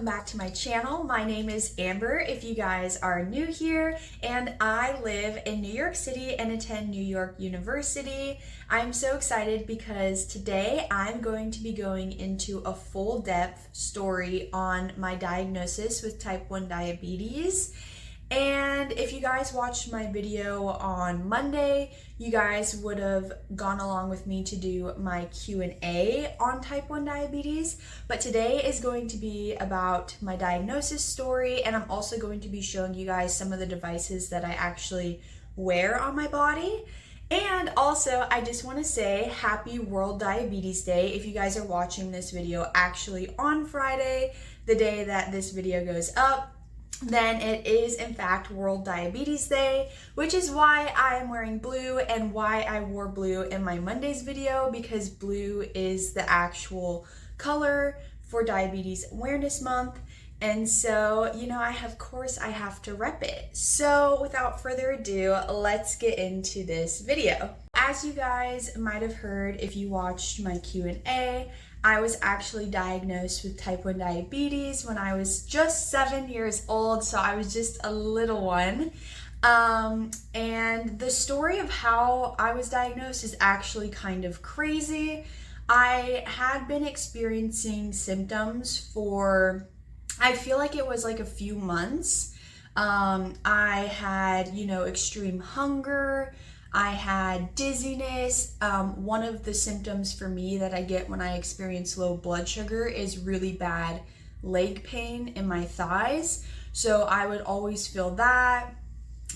welcome back to my channel. My name is Amber if you guys are new here, and I live in New York City and attend New York University. I'm so excited because today I'm going to be going into a full depth story on my diagnosis with type 1 diabetes. And if you guys watched my video on Monday, you guys would have gone along with me to do my Q&A on type 1 diabetes. But today is going to be about my diagnosis story, and I'm also going to be showing you guys some of the devices that I actually wear on my body. And also, I just want to say happy World Diabetes Day if you guys are watching this video actually on Friday, the day that this video goes up. Then it is in fact World Diabetes Day, which is why I am wearing blue and why I wore blue in my Monday's video, because blue is the actual color for Diabetes Awareness Month. And so, you know, of course I have to rep it. So without further ado, let's get into this video. As you guys might have heard if you watched my Q&A, I was actually diagnosed with type 1 diabetes when I was just 7 years old, so I was just a little one. And the story of how I was diagnosed is actually kind of crazy. I had been experiencing symptoms for, I feel like it was like a few months. I had, extreme hunger. I had dizziness. One of the symptoms for me that I get when I experience low blood sugar is really bad leg pain in my thighs. So I would always feel that.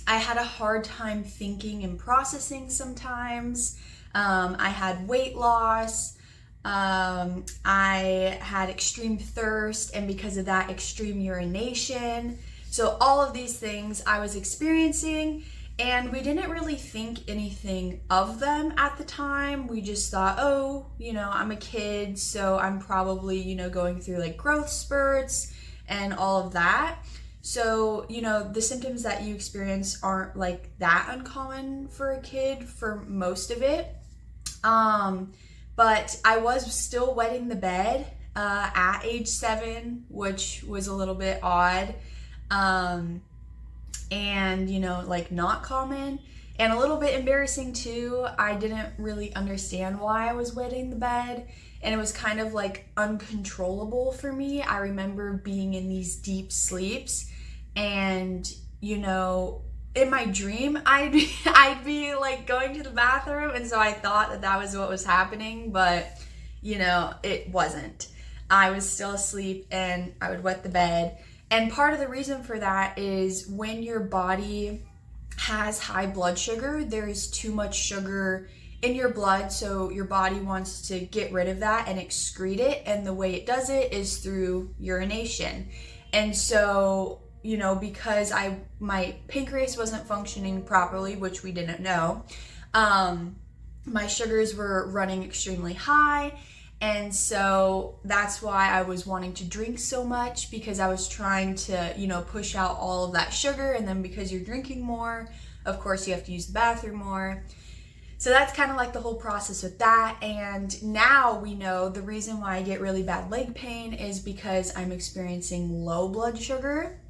I had a hard time thinking and processing sometimes. I had weight loss. I had extreme thirst, and because of that, extreme urination. So all of these things I was experiencing, and we didn't really think anything of them at the time. We just thought, oh, I'm a kid, so I'm probably, going through like growth spurts and all of that. So, the symptoms that you experience aren't like that uncommon for a kid for most of it. But I was still wetting the bed at age 7, which was a little bit odd. And not common and a little bit embarrassing too. I didn't really understand why I was wetting the bed, and it was kind of like uncontrollable for me. I remember being in these deep sleeps, and in my dream I'd be like going to the bathroom, and so I thought that was what was happening, but it wasn't. I was still asleep and I would wet the bed. And part of the reason for that is when your body has high blood sugar, there is too much sugar in your blood, so your body wants to get rid of that and excrete it, and the way it does it is through urination. And so, because my pancreas wasn't functioning properly, which we didn't know, my sugars were running extremely high. And so that's why I was wanting to drink so much, because I was trying to, push out all of that sugar. And then because you're drinking more, of course, you have to use the bathroom more. So that's kind of like the whole process with that. And now we know the reason why I get really bad leg pain is because I'm experiencing low blood sugar.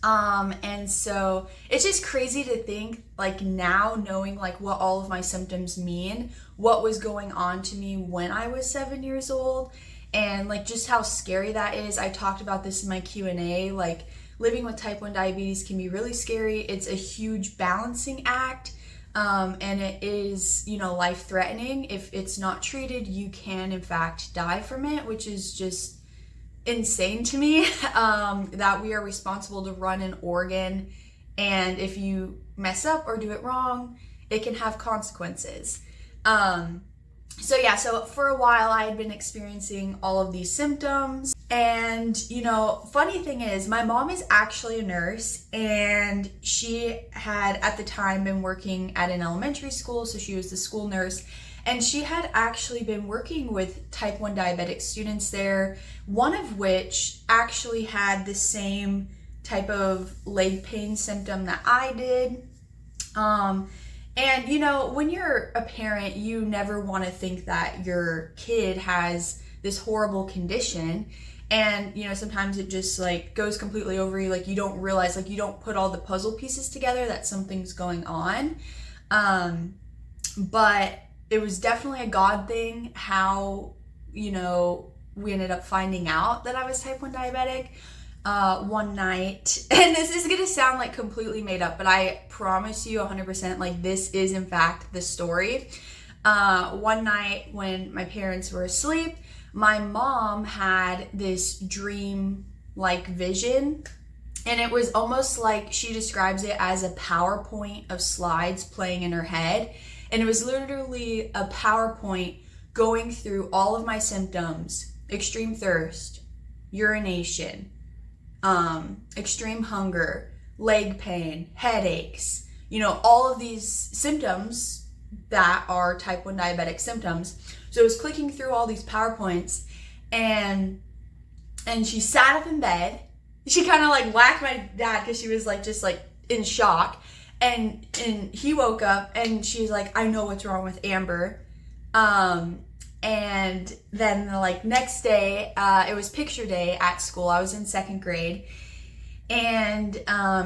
And so it's just crazy to think, like, now knowing like what all of my symptoms mean, what was going on to me when I was 7 years old, and like just how scary that is. I talked about this in my Q&A, like living with type 1 diabetes can be really scary. It's a huge balancing act. And it is, life-threatening. If it's not treated, you can in fact die from it, which is just insane to me, that we are responsible to run an organ, and if you mess up or do it wrong, it can have consequences. So for a while I had been experiencing all of these symptoms, and funny thing is, my mom is actually a nurse, and she had at the time been working at an elementary school, so she was the school nurse. And she had actually been working with type 1 diabetic students there, one of which actually had the same type of leg pain symptom that I did. And when you're a parent, you never want to think that your kid has this horrible condition. And, you know, sometimes it just like goes completely over you. Like you don't realize, like you don't put all the puzzle pieces together that something's going on. But it was definitely a God thing how, you know, we ended up finding out that I was type 1 diabetic one night. And this is going to sound like completely made up, but I promise you 100% like this is in fact the story. One night when my parents were asleep, my mom had this dream like vision, and it was almost like she describes it as a PowerPoint of slides playing in her head. And it was literally a PowerPoint going through all of my symptoms: extreme thirst, urination, extreme hunger, leg pain, headaches, you know, all of these symptoms that are type 1 diabetic symptoms. So it was clicking through all these PowerPoints, and she sat up in bed. She kind of like whacked my dad because she was like just like in shock. And he woke up and she's like, I know what's wrong with Amber. And then the like next day, it was picture day at school. I was in 2nd grade, and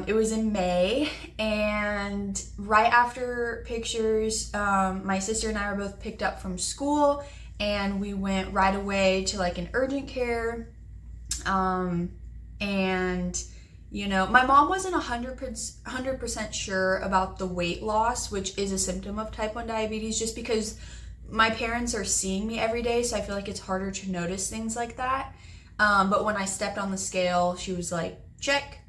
it was in May, and right after pictures, my sister and I were both picked up from school, and we went right away to like an urgent care. And you know, my mom wasn't 100% sure about the weight loss, which is a symptom of type 1 diabetes, just because my parents are seeing me every day, so I feel like it's harder to notice things like that. But when I stepped on the scale, she was like, check.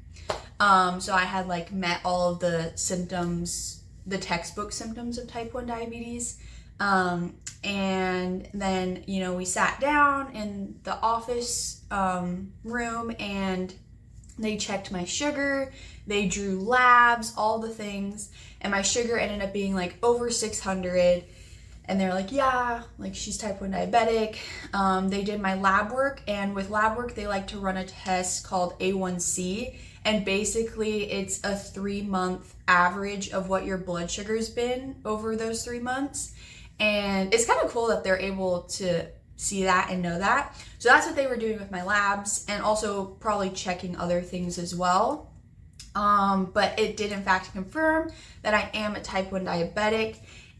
So I had like met all of the symptoms, the textbook symptoms of type 1 diabetes. And then, you know, we sat down in the office room, and they checked my sugar, they drew labs, all the things, and my sugar ended up being like over 600. And they're like, yeah, like she's type 1 diabetic. They did my lab work, and with lab work, they like to run a test called A1C. And basically it's a 3-month average of what your blood sugar's been over those 3 months. And it's kind of cool that they're able to see that and know that. So that's what they were doing with my labs, and also probably checking other things as well. But it did in fact confirm that I am a type 1 diabetic.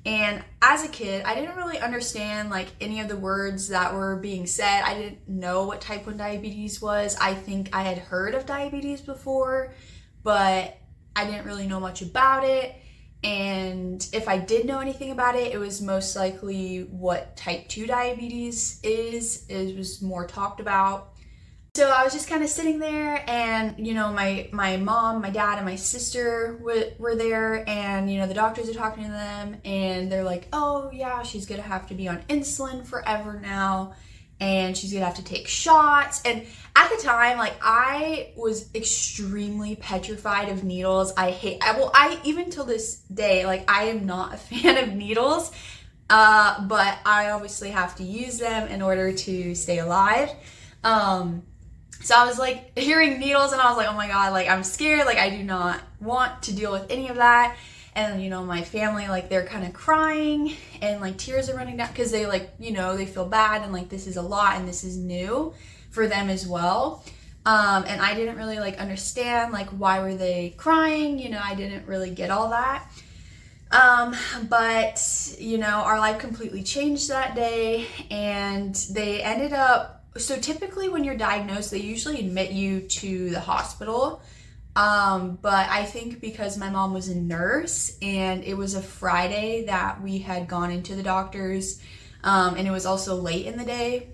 And as a kid, I didn't really understand like any of the words that were being said. I didn't know what type 1 diabetes was. I think I had heard of diabetes before, but I didn't really know much about it. And if I did know anything about it, it was most likely what type 2 diabetes is. It was more talked about. So I was just kind of sitting there, and, you know, my mom, my dad, and my sister were there, and, you know, the doctors are talking to them, and they're like, oh, yeah, she's going to have to be on insulin forever now, and she's going to have to take shots. And at the time, like, I was extremely petrified of needles. I even till this day, like, I am not a fan of needles, but I obviously have to use them in order to stay alive. So I was like hearing needles, and I was like, oh my God, like I'm scared. Like I do not want to deal with any of that. And, you know, my family, like they're kind of crying, and like tears are running down because they like, you know, they feel bad, and like this is a lot, and this is new for them as well. And I didn't really like understand like why were they crying. You know, I didn't really get all that. But, you know, our life completely changed that day, and they ended up, so typically when you're diagnosed, they usually admit you to the hospital. But I think because my mom was a nurse, and it was a Friday that we had gone into the doctor's, and it was also late in the day,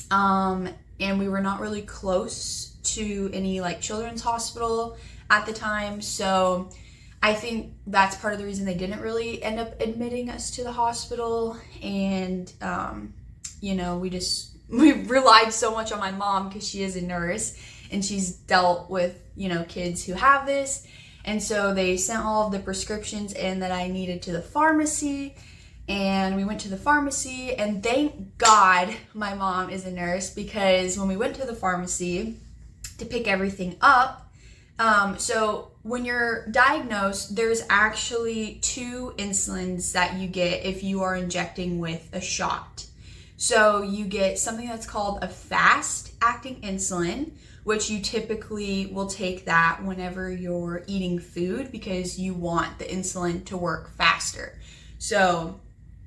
and we were not really close to any like children's hospital at the time. So I think that's part of the reason they didn't really end up admitting us to the hospital. And, you know, we relied so much on my mom because she is a nurse, and she's dealt with, you know, kids who have this. And so they sent all of the prescriptions in that I needed to the pharmacy, and we went to the pharmacy, and thank God my mom is a nurse, because when we went to the pharmacy to pick everything up, so when you're diagnosed, there's actually 2 insulins that you get if you are injecting with a shot. So you get something that's called a fast-acting insulin, which you typically will take that whenever you're eating food because you want the insulin to work faster. So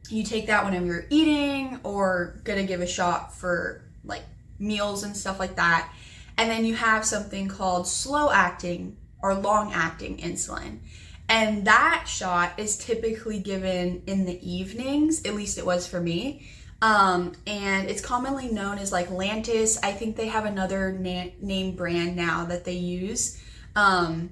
you take that whenever you're eating or gonna give a shot for like meals and stuff like that. And then you have something called slow-acting or long-acting insulin. And that shot is typically given in the evenings, at least it was for me. And it's commonly known as like Lantus. I think they have another name brand now that they use. And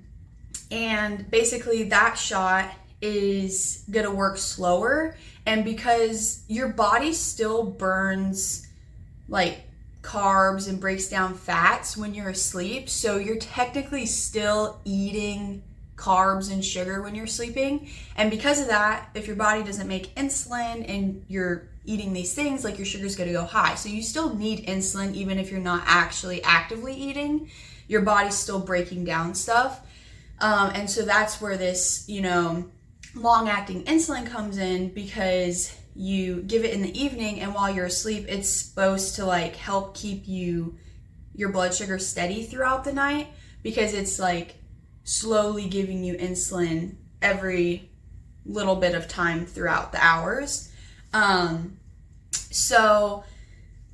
basically that shot is gonna work slower. And because your body still burns like carbs and breaks down fats when you're asleep, so you're technically still eating carbs and sugar when you're sleeping. And because of that, if your body doesn't make insulin and you're eating these things, like your sugar's going to go high. So you still need insulin even if you're not actually actively eating. Your body's still breaking down stuff. And so that's where this, long-acting insulin comes in, because you give it in the evening, and while you're asleep, it's supposed to like help keep your blood sugar steady throughout the night, because it's like slowly giving you insulin every little bit of time throughout the hours. So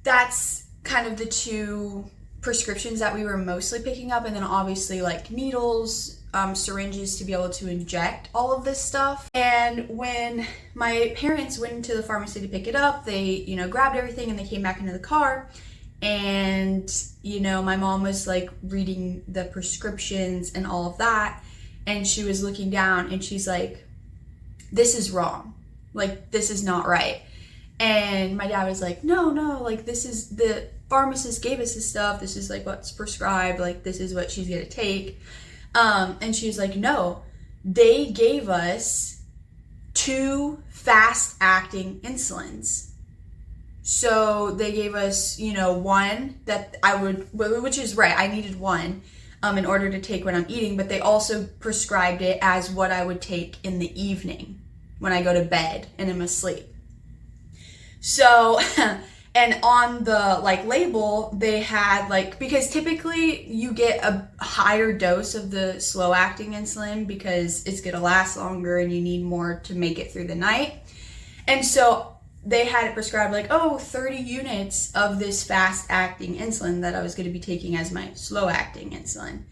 that's kind of the two prescriptions that we were mostly picking up. And then obviously like needles, syringes to be able to inject all of this stuff. And when my parents went into the pharmacy to pick it up, they, grabbed everything and they came back into the car. And, my mom was like reading the prescriptions and all of that. And she was looking down and she's like, this is wrong. Like, this is not right. And my dad was like, no, like this is, the pharmacist gave us this stuff. This is like what's prescribed. Like, this is what she's going to take. And she was like, no, they gave us 2 fast-acting insulins. So they gave us, one that which is right, I needed one in order to take when I'm eating, but they also prescribed it as what I would take in the evening when I go to bed and am asleep. So, and on the label, they had because typically you get a higher dose of the slow acting insulin because it's gonna last longer and you need more to make it through the night. And so they had it prescribed 30 units of this fast acting insulin that I was gonna be taking as my slow acting insulin.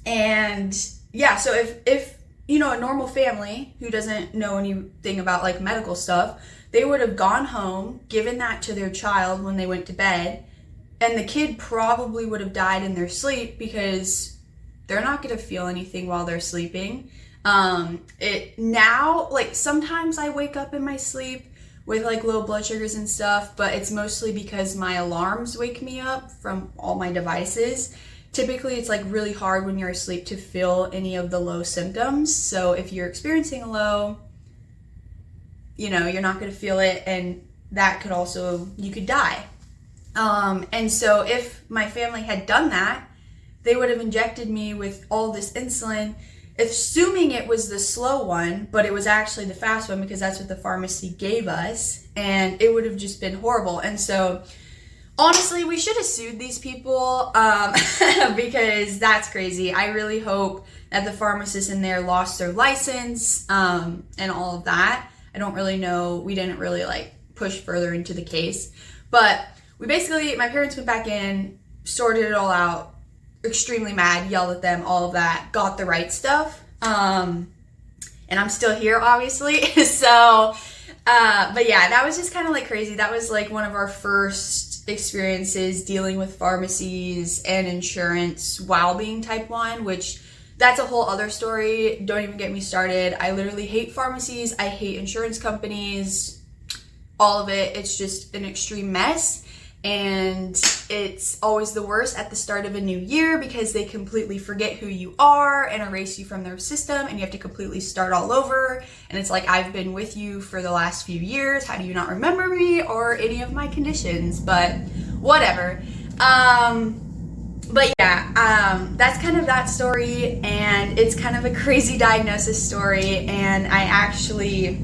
And yeah, so if a normal family who doesn't know anything about medical stuff, they would have gone home, given that to their child when they went to bed, and the kid probably would have died in their sleep because they're not going to feel anything while they're sleeping. Sometimes I wake up in my sleep with low blood sugars and stuff, but it's mostly because my alarms wake me up from all my devices. Typically, it's really hard when you're asleep to feel any of the low symptoms. So if you're experiencing a low, you're not going to feel it, and that could also, you could die. And so if my family had done that, they would have injected me with all this insulin, assuming it was the slow one, but it was actually the fast one because that's what the pharmacy gave us, and it would have just been horrible. And so honestly, we should have sued these people because that's crazy. I really hope that the pharmacists in there lost their license and all of that. I don't really know. We didn't really push further into the case. But we basically, my parents went back in, sorted it all out, extremely mad, yelled at them, all of that, got the right stuff. And I'm still here, obviously. So, but yeah, that was just kind of crazy. That was one of our first experiences dealing with pharmacies and insurance while being type 1, which that's a whole other story. Don't even get me started. I literally hate pharmacies. I hate insurance companies, all of it. It's just an extreme mess. And it's always the worst at the start of a new year because they completely forget who you are and erase you from their system, and you have to completely start all over. And it's I've been with you for the last few years. How do you not remember me or any of my conditions? But whatever. But yeah, that's kind of that story, and it's kind of a crazy diagnosis story. And I actually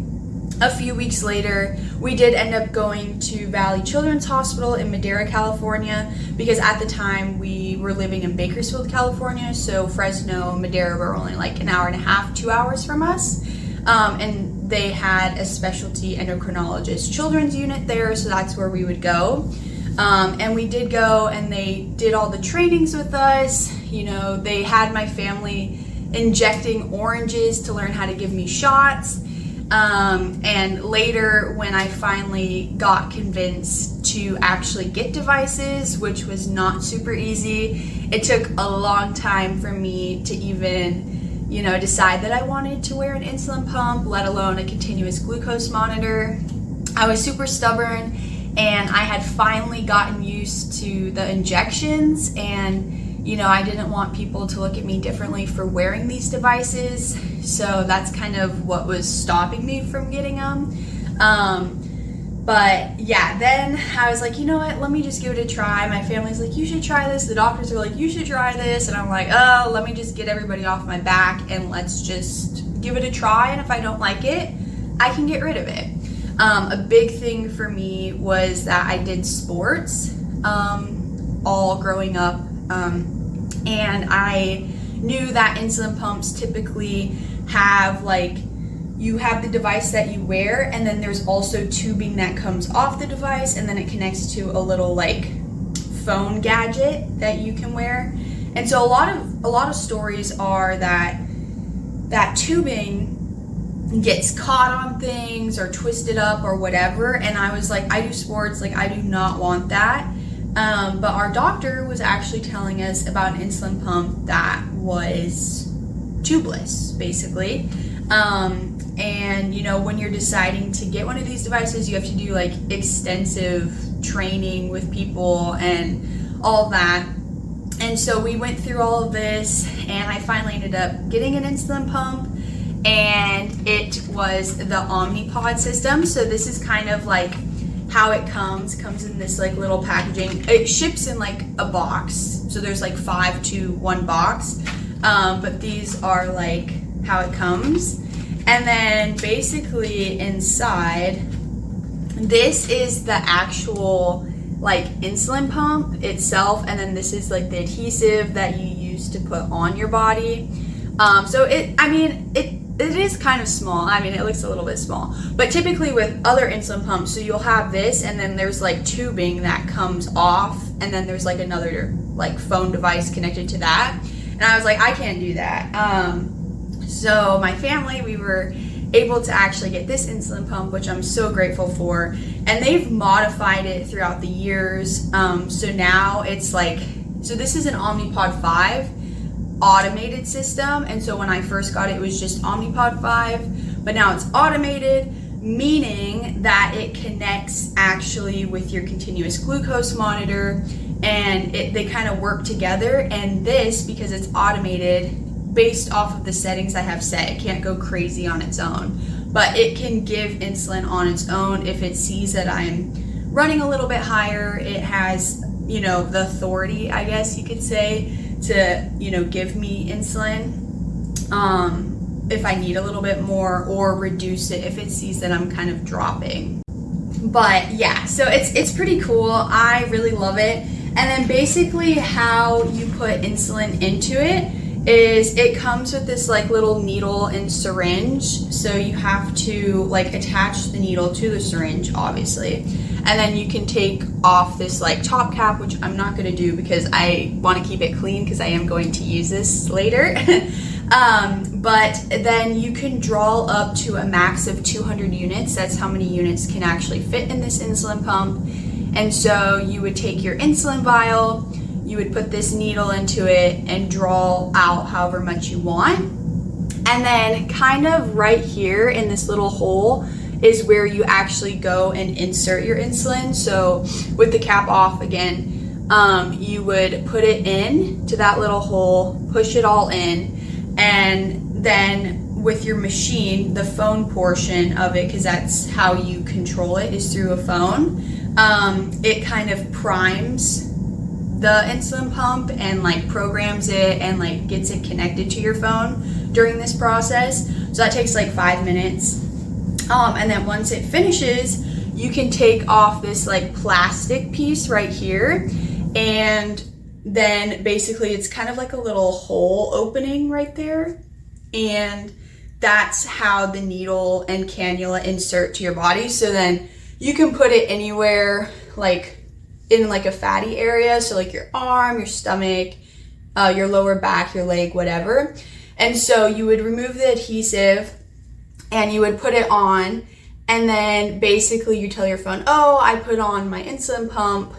a few weeks later, we did end up going to Valley Children's Hospital in Madera, California, because at the time we were living in Bakersfield, California, so Fresno and Madera were only like an hour and a half, 2 hours from us. And they had a specialty endocrinologist children's unit there, so that's where we would go. And we did go, and they did all the trainings with us. You know, they had my family injecting oranges to learn how to give me shots. And later, when I finally got convinced to actually get devices, which was not super easy, it took a long time for me to even, you know, decide that I wanted to wear an insulin pump, let alone a continuous glucose monitor. I was super stubborn, and I had finally gotten used to the injections, and you know, I didn't want people to look at me differently for wearing these devices, so that's kind of what was stopping me from getting them. But yeah, then I was like, you know what, let me just give it a try. My family's like, you should try this. The doctors are like, you should try this. And I'm like, oh, let me just get everybody off my back and let's just give it a try. And if I don't like it, I can get rid of it. A big thing for me was that I did sports all growing up. And I knew that insulin pumps typically have like, you have the device that you wear, and then there's also tubing that comes off the device, and then it connects to a little like phone gadget that you can wear. And so a lot of stories are that tubing gets caught on things or twisted up or whatever. And I was like, I do sports, like I do not want that. But our doctor was actually telling us about an insulin pump that was tubeless, basically. And you know, when you're deciding to get one of these devices, you have to do like extensive training with people and all that. And so we went through all of this, and I finally ended up getting an insulin pump, and it was the Omnipod system. So this is kind of like how it comes in this like little packaging. It ships in like a box, so there's like 5 to 1 box, but these are like how it comes. And then basically inside, this is the actual like insulin pump itself, and then this is like the adhesive that you use to put on your body. So it is kind of small. I mean, it looks a little bit small, but typically with other insulin pumps, so you'll have this, and then there's like tubing that comes off, and then there's like another like phone device connected to that. And I was like, I can't do that. So my family, we were able to actually get this insulin pump, which I'm so grateful for. And they've modified it throughout the years. So now it's like, so this is an Omnipod 5 automated system. And so when I first got it, it was just Omnipod 5, but now it's automated, meaning that it connects actually with your continuous glucose monitor, and they kind of work together. And this, because it's automated, based off of the settings I have set, it can't go crazy on its own, but it can give insulin on its own if it sees that I'm running a little bit higher. It has, you know, the authority, I guess you could say, to, you know, give me insulin if I need a little bit more, or reduce it if it sees that I'm kind of dropping. But yeah, so it's pretty cool. I really love it. And then basically how you put insulin into it is it comes with this like little needle and syringe. So you have to like attach the needle to the syringe, obviously. And then you can take off this like top cap, which I'm not going to do because I want to keep it clean because I am going to use this later. But then you can draw up to a max of 200 units. That's how many units can actually fit in this insulin pump. And so you would take your insulin vial, you would put this needle into it and draw out however much you want. And then kind of right here in this little hole is where you actually go and insert your insulin. So with the cap off again, you would put it in to that little hole, push it all in, and then with your machine, the phone portion of it, because that's how you control it, is through a phone, it kind of primes the insulin pump and like programs it and like gets it connected to your phone during this process. So that takes like 5 minutes. And then once it finishes, you can take off this like plastic piece right here, and then basically it's kind of like a little hole opening right there, and that's how the needle and cannula insert to your body. So then you can put it anywhere, like in like a fatty area, so like your arm, your stomach, your lower back, your leg, whatever. And so you would remove the adhesive and you would put it on, and then basically you tell your phone, oh, I put on my insulin pump,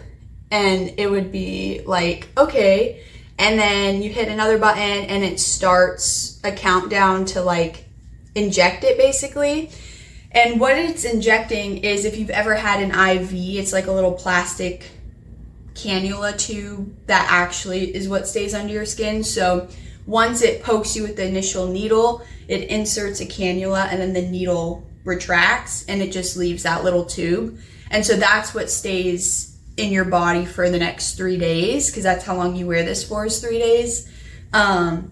and it would be like, okay. And then you hit another button and it starts a countdown to like inject it basically. And what it's injecting is, if you've ever had an IV, it's like a little plastic cannula tube that actually is what stays under your skin. So once it pokes you with the initial needle, it inserts a cannula, and then the needle retracts and it just leaves that little tube. And so that's what stays in your body for the next 3 days, because that's how long you wear this for, is 3 days. And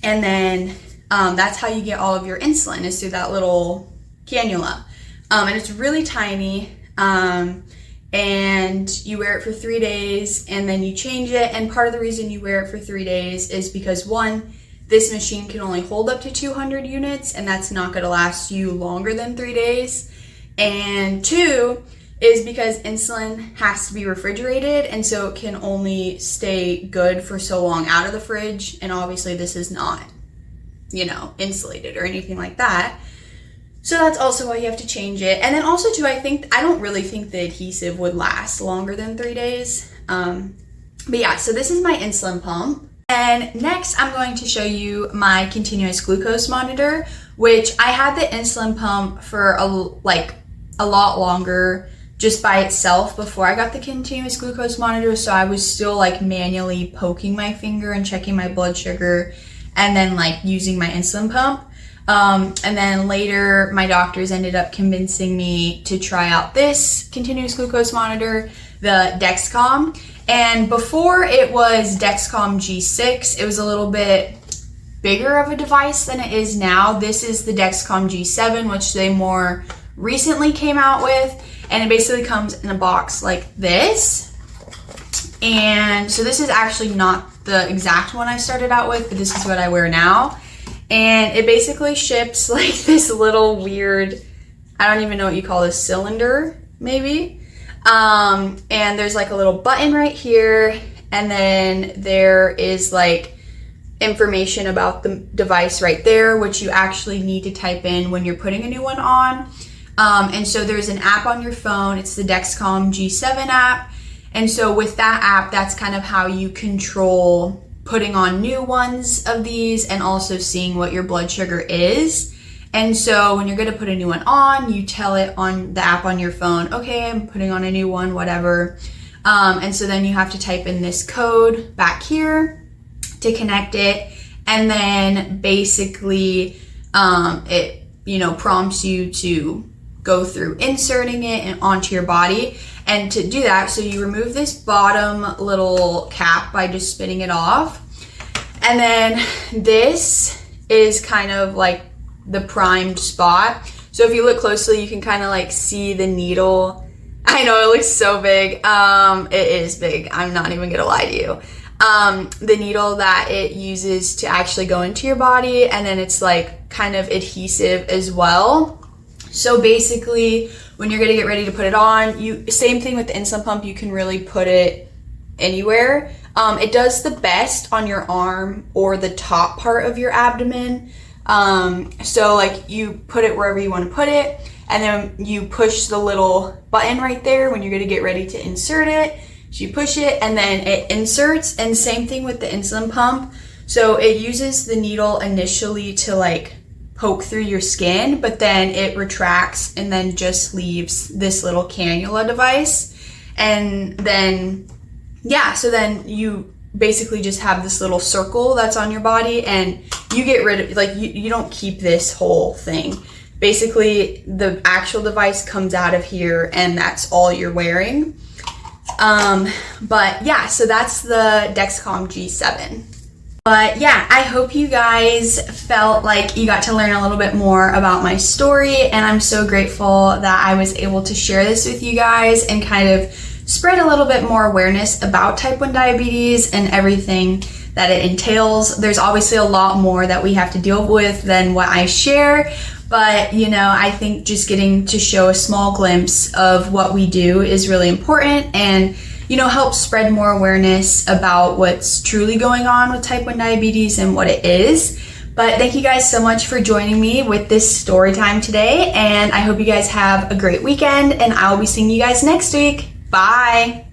then that's how you get all of your insulin, is through that little cannula. And it's really tiny. And you wear it for 3 days and then you change it. And part of the reason you wear it for 3 days is because, one, this machine can only hold up to 200 units, and that's not going to last you longer than 3 days. And two is because insulin has to be refrigerated, and so it can only stay good for so long out of the fridge. And obviously this is not, insulated or anything like that. So that's also why you have to change it. And then also too, I don't really think the adhesive would last longer than 3 days. But yeah, so this is my insulin pump. And next I'm going to show you my continuous glucose monitor, which I had the insulin pump for a lot longer just by itself before I got the continuous glucose monitor. So I was still like manually poking my finger and checking my blood sugar, and then like using my insulin pump. And then later my doctors ended up convincing me to try out this continuous glucose monitor, the Dexcom. And before it was Dexcom G6, it was a little bit bigger of a device than it is now. This is the Dexcom G7, which they more recently came out with. And it basically comes in a box like this. And so this is actually not the exact one I started out with, but this is what I wear now. And it basically ships like this little weird, I don't even know what you call this, cylinder, maybe. And there's like a little button right here. And then there is like information about the device right there, which you actually need to type in when you're putting a new one on. And so there's an app on your phone. It's the Dexcom G7 app. And so with that app, that's kind of how you control putting on new ones of these, and also seeing what your blood sugar is. And so when you're going to put a new one on, you tell it on the app on your phone, okay, I'm putting on a new one, whatever. And so then you have to type in this code back here to connect it. And then basically it, prompts you to go through inserting it and onto your body. And to do that, so you remove this bottom little cap by just spinning it off. And then this is kind of like the primed spot. So if you look closely, you can kind of like see the needle. I know it looks so big. It is big. I'm not even gonna lie to you. The needle that it uses to actually go into your body, and then it's like kind of adhesive as well. So basically, when you're gonna get ready to put it on, same thing with the insulin pump, you can really put it anywhere. It does the best on your arm or the top part of your abdomen. So like you put it wherever you want to put it, and then you push the little button right there when you're gonna get ready to insert it. So you push it and then it inserts, and same thing with the insulin pump. So it uses the needle initially to like poke through your skin, but then it retracts and then just leaves this little cannula device. And then, yeah, so then you basically just have this little circle that's on your body, and you get rid of, like, you don't keep this whole thing. Basically, the actual device comes out of here, and that's all you're wearing. But yeah, so that's the Dexcom G7. But yeah, I hope you guys felt like you got to learn a little bit more about my story, and I'm so grateful that I was able to share this with you guys and kind of spread a little bit more awareness about type 1 diabetes and everything that it entails. There's obviously a lot more that we have to deal with than what I share, but you know, I think just getting to show a small glimpse of what we do is really important, and you know, help spread more awareness about what's truly going on with type 1 diabetes and what it is. But thank you guys so much for joining me with this story time today, and I hope you guys have a great weekend, and I will be seeing you guys next week. Bye!